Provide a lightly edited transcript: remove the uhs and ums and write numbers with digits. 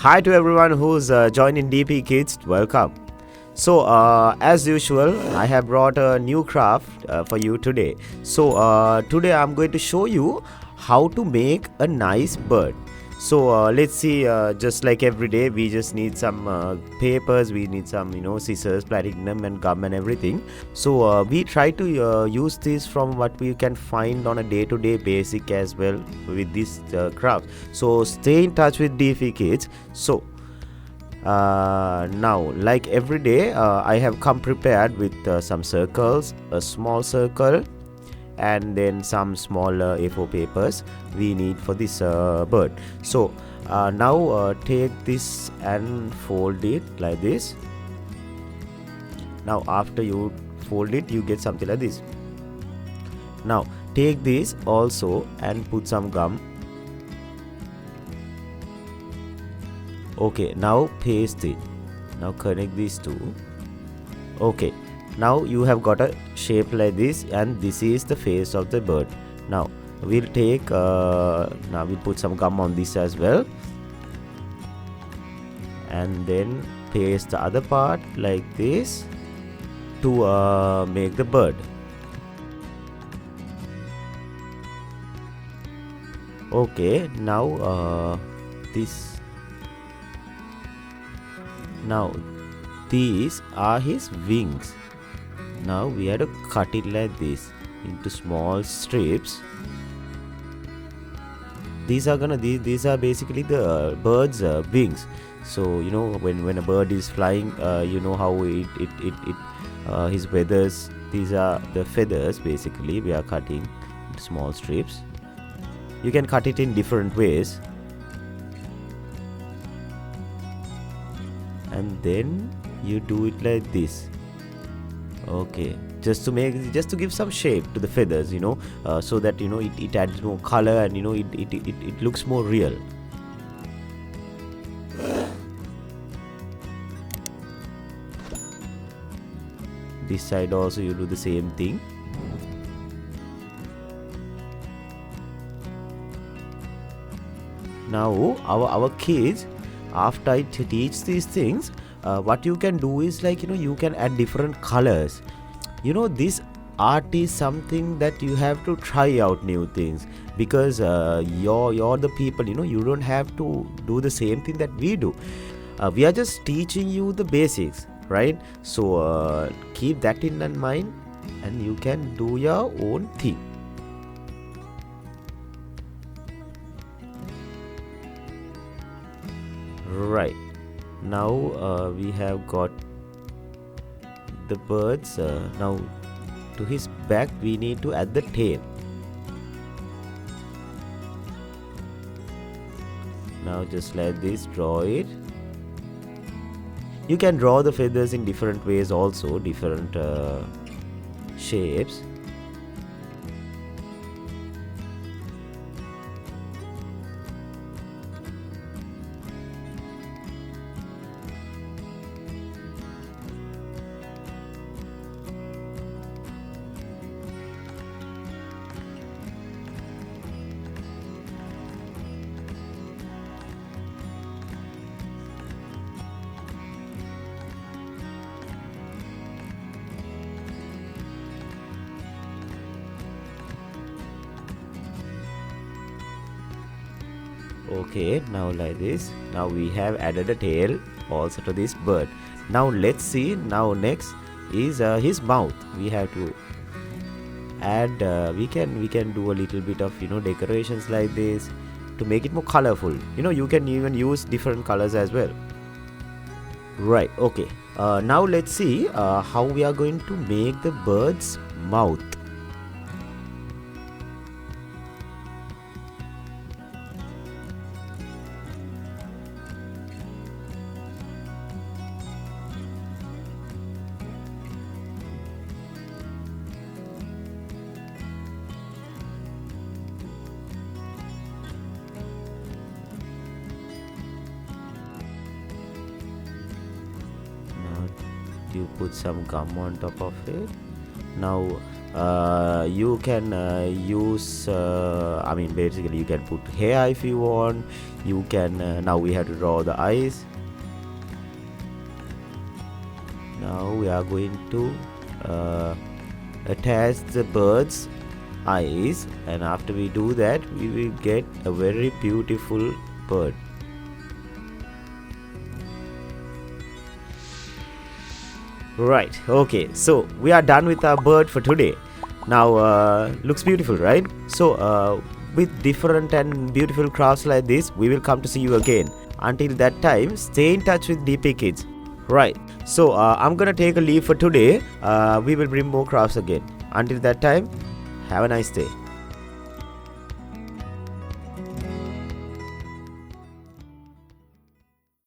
Hi to everyone who's joining DP Kids. Welcome. So, as usual, I have brought a new craft for you today. So, today I'm going to show you how to make a nice bird. So, let's see. Just like every day, we just need some papers. We need some, scissors, platinum, and gum, and everything. So, we try to use this from what we can find on a day-to-day basic as well with this craft. So, stay in touch with DP Kids. So, now, like every day, I have come prepared with some circles, a small circle, and then some small A4 papers we need for this bird. So now take this and fold it like this. Now after you fold it, you get something like this. Now take this also and put some gum. Okay, now paste it. Now connect these two. Okay, now you have got a shape like this, and this is the face of the bird. Now we'll take now we'll put some gum on this as well, and then paste the other part like this to make the bird. Okay, now these are his wings. Now we have to cut it like this into small strips. These are basically the bird's wings. So when a bird is flying, how his feathers. These are the feathers. Basically, we are cutting into small strips. You can cut it in different ways. And then you do it like this. Okay, just to give some shape to the feathers, so that it adds more color, and it looks more real. This side also you do the same thing. Now our kids, after I teach these things, what you can do is you can add different colors. This art is something that you have to try out new things, because you're the people, you don't have to do the same thing that we do. We are just teaching you the basics, right? So keep that in mind, and you can do your own thing. Right, now we have got the birds. Now to his back we need to add the tail. Now just like this, draw it. You can draw the feathers in different ways also, different shapes. Okay, now like this. Now we have added a tail also to this bird. Now let's see. Now next is his mouth. We have to add. We can do a little bit of decorations like this to make it more colorful. You can even use different colors as well. Right. Okay. Now let's see how we are going to make the bird's mouth. You put some gum on top of it. Now you can use basically you can put hair if you want. You can now we have to draw the eyes. Now we are going to attach the bird's eyes, and after we do that we will get a very beautiful bird. Right, okay, so we are done with our bird for today. Now looks beautiful, right? So with different and beautiful crafts like this, we will come to see you again. Until that time, stay in touch with DP Kids. Right, so I'm gonna take a leave for today. We will bring more crafts again. Until that time, have a nice day.